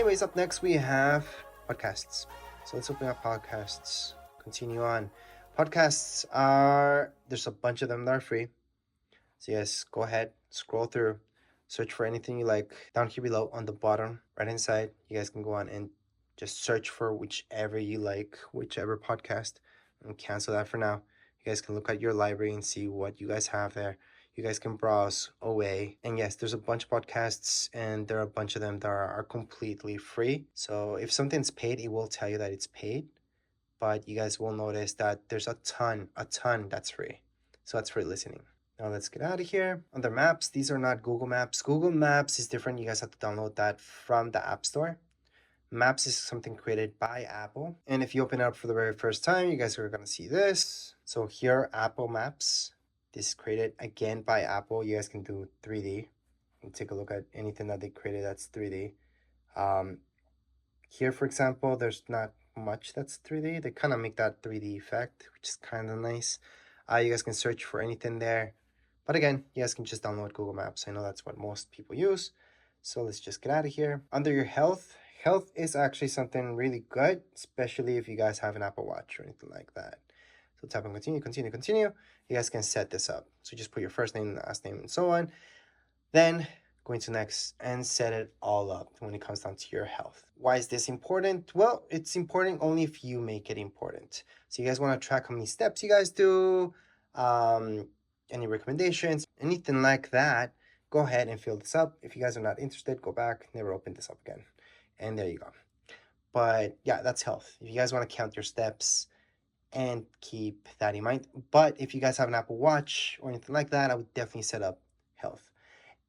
Anyways, up next we have podcasts. So let's open up podcasts. Continue on. Podcasts there's a bunch of them that are free. So yes, go ahead, scroll through, search for anything you like. Down here below on the bottom right hand side, you guys can go on and just search for whichever you like, whichever podcast, and cancel that for now. You guys can look at your library and see what you guys have there. You guys can browse away. And yes, there's a bunch of podcasts, and there are a bunch of them that are completely free. So if something's paid, it will tell you that it's paid. But you guys will notice that there's a ton that's free. So that's free listening. Now let's get out of here. Under maps, these are not Google Maps. Google Maps is different. You guys have to download that from the App Store. Maps is something created by Apple. And if you open it up for the very first time, you guys are going to see this. So here, Apple Maps. This is created again by Apple. You guys can do 3D and take a look at anything that they created that's 3D. Here, for example, there's not much that's 3D. They kind of make that 3D effect, which is kind of nice. You guys can search for anything there. But again, you guys can just download Google Maps. I know that's what most people use. So let's just get out of here. Under your health is actually something really good, especially if you guys have an Apple Watch or anything like that. So tap on continue. You guys can set this up. So just put your first name, last name, and so on. Then go into next and set it all up when it comes down to your health. Why is this important? Well, it's important only if you make it important. So you guys want to track how many steps you guys do, any recommendations, anything like that, go ahead and fill this up. If you guys are not interested, go back, never open this up again. And there you go. But yeah, that's health. If you guys want to count your steps and keep that in mind. But if you guys have an Apple Watch or anything like that, I would definitely set up health.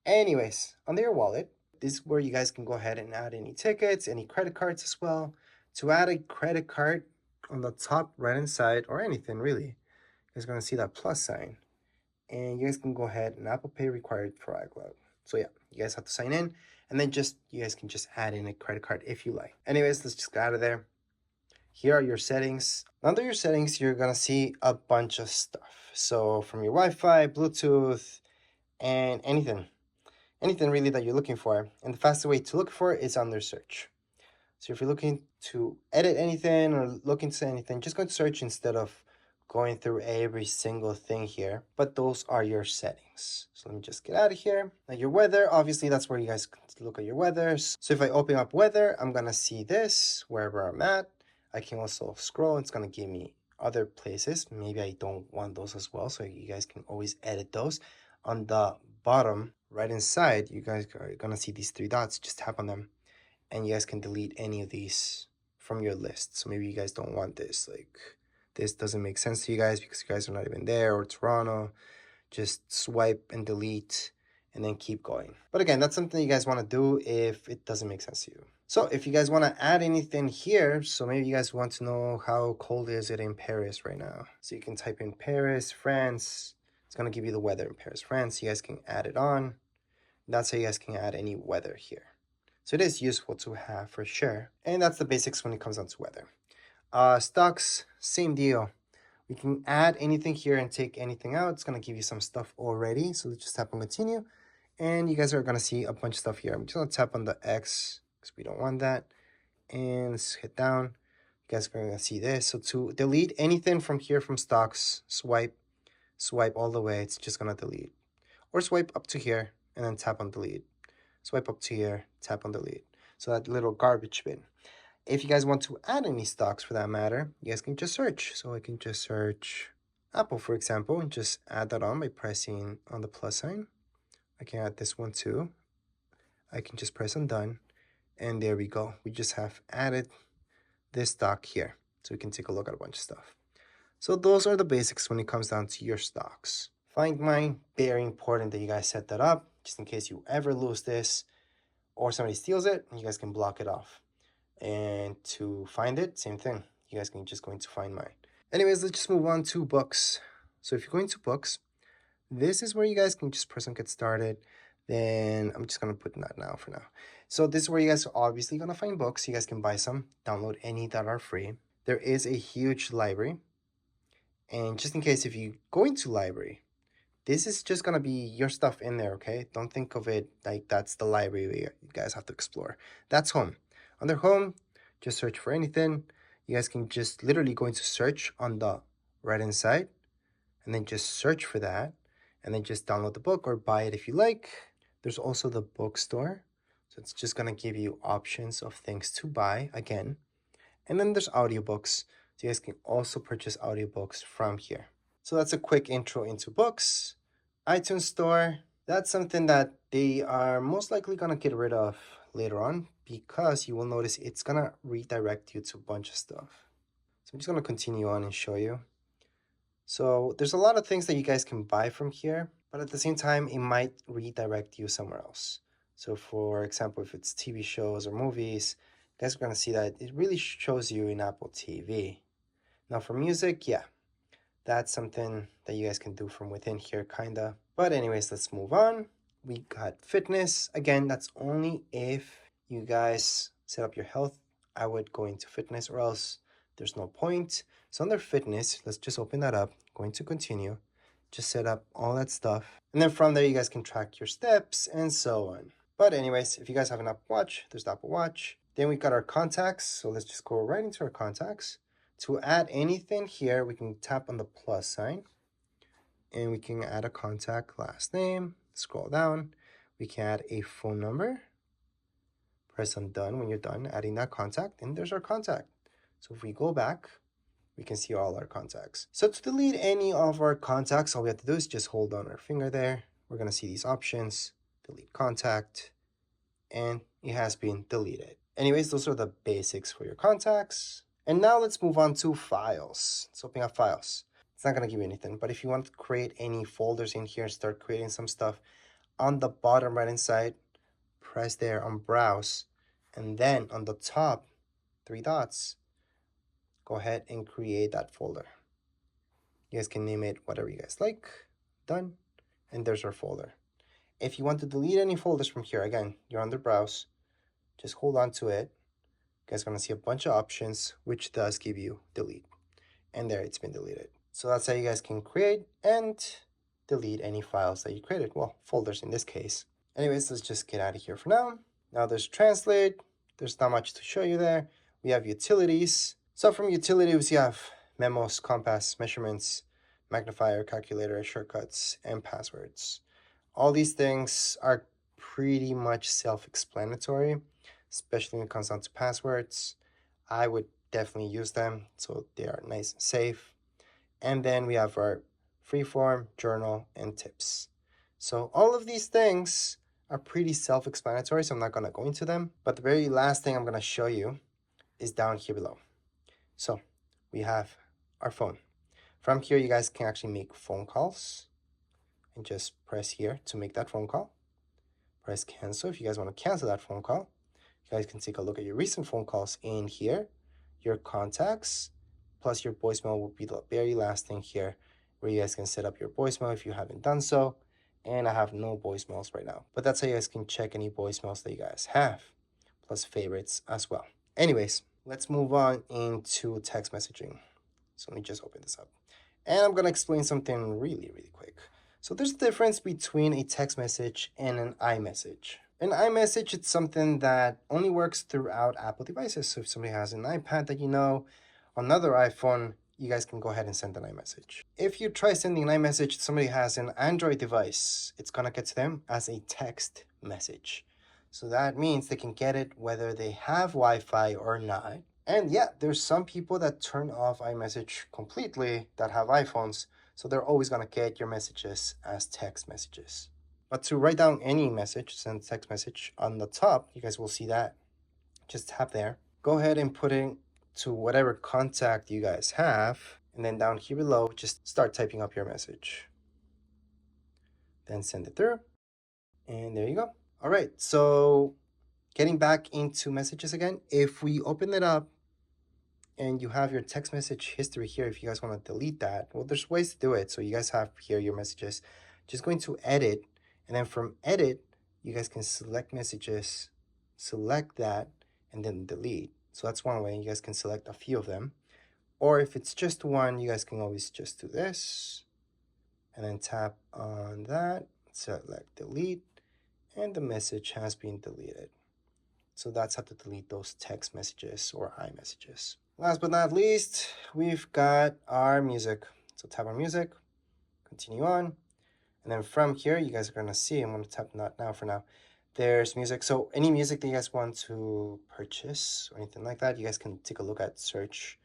Anyways, under your wallet, this is where you guys can go ahead and add any tickets, any credit cards as well. To add a credit card on the top right hand side, or anything really, you guys are going to see that plus sign. And you guys can go ahead and Apple Pay required for iCloud. So yeah, you guys have to sign in, and then you guys can just add in a credit card if you like. Anyways, let's just get out of there. Here are your settings. Under your settings, you're gonna see a bunch of stuff. So from your Wi-Fi, Bluetooth, and anything really that you're looking for. And the fastest way to look for it is under search. So if you're looking to edit anything or look into anything, just go to search instead of going through every single thing here. But those are your settings. So let me just get out of here. Now your weather, obviously that's where you guys can look at your weather. So if I open up weather, I'm gonna see this wherever I'm at. I can also scroll. It's gonna give me other places. Maybe I don't want those as well. So you guys can always edit those. On the bottom right inside, you guys are gonna see these three dots. Just tap on them and you guys can delete any of these from your list. So maybe you guys don't want this, like this doesn't make sense to you guys because you guys are not even there, or Toronto. Just swipe and delete and then keep going. But again, that's something you guys want to do if it doesn't make sense to you. So if you guys want to add anything here, so maybe you guys want to know how cold is it in Paris right now. So you can type in Paris, France. It's going to give you the weather in Paris, France. You guys can add it on. That's how you guys can add any weather here. So it is useful to have for sure. And that's the basics when it comes down to weather. Stocks, same deal. We can add anything here and take anything out. It's going to give you some stuff already. So let's just tap on continue. And you guys are going to see a bunch of stuff here. I'm just going to tap on the X because we don't want that. And let's hit down. You guys are going to see this. So to delete anything from here from stocks, swipe all the way. It's just going to delete. Or swipe up to here and then tap on delete. Swipe up to here, tap on delete. So that little garbage bin. If you guys want to add any stocks for that matter, you guys can just search. So I can just search Apple, for example, and just add that on by pressing on the plus sign. I can add this one too. I can just press on done. And there we go. We just have added this stock here. So we can take a look at a bunch of stuff. So those are the basics when it comes down to your stocks. Find mine, very important that you guys set that up, just in case you ever lose this or somebody steals it, you guys can block it off. And to find it, same thing. You guys can just go into find mine. Anyways, let's just move on to books. So if you go into books, this is where you guys can just press on get started. Then I'm just going to put that now for now. So this is where you guys are obviously going to find books. You guys can buy some, download any that are free. There is a huge library. And just in case if you go into library, this is just going to be your stuff in there, okay? Don't think of it like that's the library you guys have to explore. That's home. Under home, just search for anything. You guys can just literally go into search on the right hand side and then just search for that and then just download the book or buy it if you like. There's also the bookstore. So it's just going to give you options of things to buy again. And then there's audiobooks. So you guys can also purchase audiobooks from here. So that's a quick intro into books. iTunes Store, that's something that they are most likely going to get rid of later on because you will notice it's going to redirect you to a bunch of stuff. So I'm just going to continue on and show you. So there's a lot of things that you guys can buy from here, but at the same time, it might redirect you somewhere else. So for example, if it's TV shows or movies, you guys are going to see that it really shows you in Apple TV. Now for music, yeah, that's something that you guys can do from within here, kinda. But anyways, let's move on. We got fitness. Again, that's only if you guys set up your health. I would go into fitness or else there's no point. So under fitness, let's just open that up. Going to continue. Just set up all that stuff. And then from there, you guys can track your steps and so on. But anyways, if you guys have an Apple Watch, there's the Apple Watch. Then we got our contacts. So let's just go right into our contacts. To add anything here, we can tap on the plus sign. And we can add a contact, last name. Scroll down. We can add a phone number. Press on done when you're done adding that contact. And there's our contact. So if we go back, we can see all our contacts. So to delete any of our contacts, all we have to do is just hold on our finger there. We're going to see these options, delete contact, and it has been deleted. Anyways, those are the basics for your contacts. And now let's move on to files. Let's open up files. It's not going to give you anything, but if you want to create any folders in here and start creating some stuff, on the bottom right hand side, press there on browse, and then on the top, 3 dots, go ahead and create that folder. You guys can name it whatever you guys like. Done. And there's our folder. If you want to delete any folders from here, again, you're under browse. Just hold on to it. You guys are going to see a bunch of options, which does give you delete. And there, it's been deleted. So that's how you guys can create and delete any files that you created. Well, folders in this case. Anyways, let's just get out of here for now. Now there's translate. There's not much to show you there. We have utilities. So from utilities, you have memos, compass, measurements, magnifier, calculator, shortcuts, and passwords. All these things are pretty much self-explanatory, especially when it comes down to passwords. I would definitely use them, so they are nice and safe. And then we have our freeform, journal, and tips. So all of these things are pretty self-explanatory, so I'm not going to go into them. But the very last thing I'm going to show you is down here below. So we have our phone. From here, you guys can actually make phone calls. And just press here to make that phone call. Press cancel if you guys want to cancel that phone call. You guys can take a look at your recent phone calls in here. Your contacts, plus your voicemail will be the very last thing here, where you guys can set up your voicemail if you haven't done so. And I have no voicemails right now. But that's how you guys can check any voicemails that you guys have, plus favorites as well. Anyways, let's move on into text messaging. So let me just open this up. And I'm going to explain something really, really quick. So there's a difference between a text message and an iMessage. An iMessage, it's something that only works throughout Apple devices. So if somebody has an iPad that you know, another iPhone, you guys can go ahead and send an iMessage. If you try sending an iMessage to somebody who has an Android device, it's going to get to them as a text message. So that means they can get it whether they have Wi-Fi or not. And yeah, there's some people that turn off iMessage completely that have iPhones. So they're always going to get your messages as text messages. But to write down any message, send text message on the top, you guys will see that. Just tap there. Go ahead and put it to whatever contact you guys have. And then down here below, just start typing up your message. Then send it through. And there you go. All right, so getting back into messages again, if we open it up, and you have your text message history here, if you guys want to delete that, well, there's ways to do it. So you guys have here your messages. Just going to edit, and then from edit, you guys can select messages, select that, and then delete. So that's one way. You guys can select a few of them. Or if it's just one, you guys can always just do this, and then tap on that, select delete, and the message has been deleted. So that's how to delete those text messages or iMessages. Last but not least, we've got our music. So tap on music, continue on. And then from here, you guys are going to see, I'm going to tap not now for now. There's music. So any music that you guys want to purchase or anything like that, you guys can take a look at search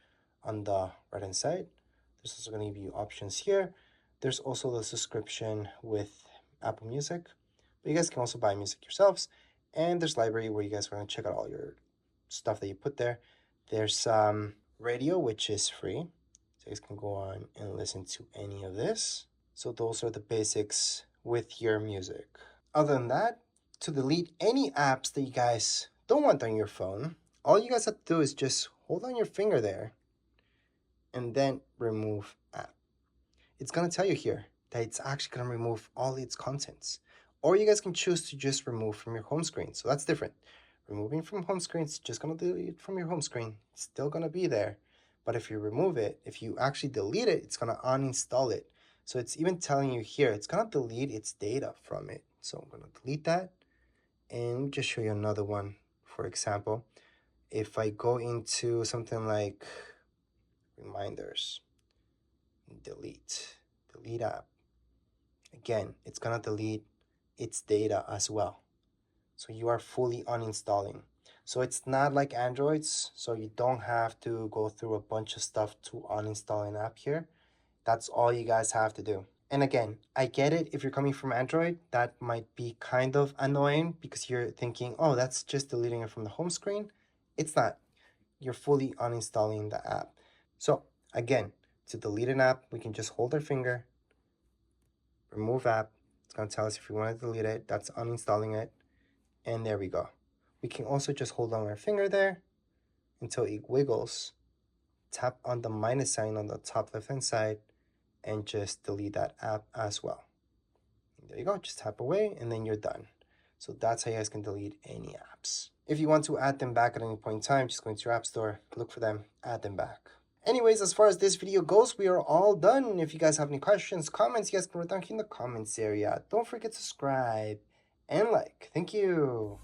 on the right hand side. There's also going to give you options here. There's also the subscription with Apple Music, but you guys can also buy music yourselves. And there's library where you guys are going to check out all your stuff that you put there. There's radio, which is free. So you guys can go on and listen to any of this. So those are the basics with your music. Other than that, to delete any apps that you guys don't want on your phone, all you guys have to do is just hold on your finger there and then remove app. It's going to tell you here that it's actually going to remove all its contents. Or you guys can choose to just remove from your home screen. So that's different. Removing from home screen, it's just going to delete it from your home screen. It's still going to be there. But if you remove it, if you actually delete it, it's going to uninstall it. So it's even telling you here, it's going to delete its data from it. So I'm going to delete that. And just show you another one. For example, if I go into something like reminders, delete app. Again, it's going to delete its data as well. So you are fully uninstalling. So it's not like Androids, so you don't have to go through a bunch of stuff to uninstall an app here. That's all you guys have to do. And again, I get it, if you're coming from Android, that might be kind of annoying because you're thinking, oh, that's just deleting it from the home screen. It's not. You're fully uninstalling the app. So again, to delete an app, we can just hold our finger, remove app. It's going to tell us if we want to delete it. That's uninstalling it. And there we go. We can also just hold on our finger there until it wiggles. Tap on the minus sign on the top left-hand side and just delete that app as well. And there you go, just tap away and then you're done. So that's how you guys can delete any apps. If you want to add them back at any point in time, just go into your app store, look for them, add them back. Anyways, as far as this video goes, we are all done. If you guys have any questions, comments, you guys can write down here in the comments area. Don't forget to subscribe and like. Thank you.